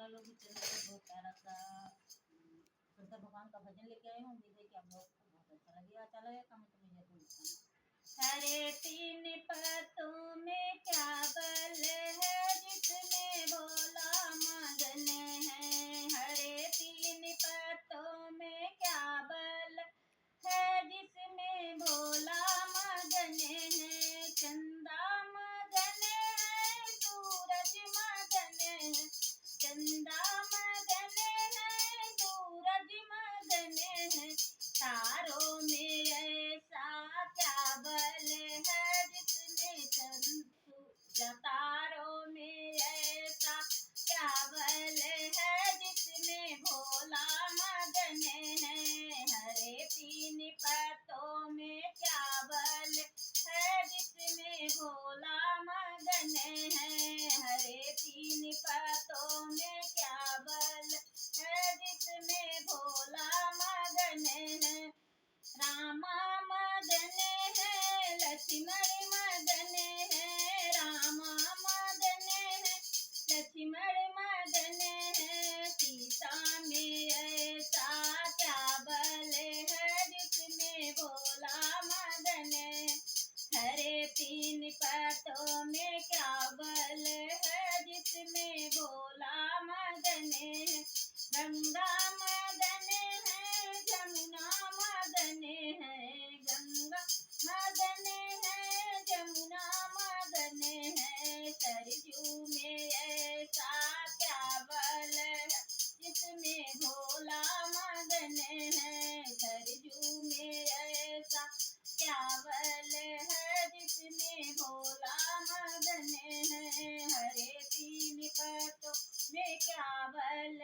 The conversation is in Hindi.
लोग भी चैनल पे बहुत प्यारा सा शंकर भगवान का भजन लेके आई हूँ। उम्मीद है कि आप लोग को बहुत अच्छा लगेगा। अच्छा लगेगा कमेंट में जरूर लिखना। हरे तीन पत्तों में क्या बल है जिसमें भोला मगन है। हरे तीन पत्तों में क्या बल है जिसमें भोला मगन है। चंदा मगन है, सूरज मगन है, चंदा मगन है, सूरज मगन है। तारों में ऐसा क्या बल है जिसमें तारों में ऐसा क्या बल है जिसमें भोला मगन है। हरे तीन पत्तों में क्या बल है जिसमें भोला मगन है। हरे तीन पत्तों में क्या बल है जिसमें भोला मगन है। रामा मगन है, लक्ष्मण मगन है, रामा मगन है, लक्ष्मण मगन है। सीता में ऐसा क्या बल है जिसमें भोला मगन है। हरे तीन पत्तों में क्या बल है जिसमें भोला मगन है। गंगा मगन है, जमुना मगन है, गंगा मगन है, जमुना मगन है। सरजू में ऐसा क्या बल है जिसमें भोला मगन है। सरजू में ऐसा क्या बल है जिसमें भोला मगन है। हरे तीन पत्तों में क्या बल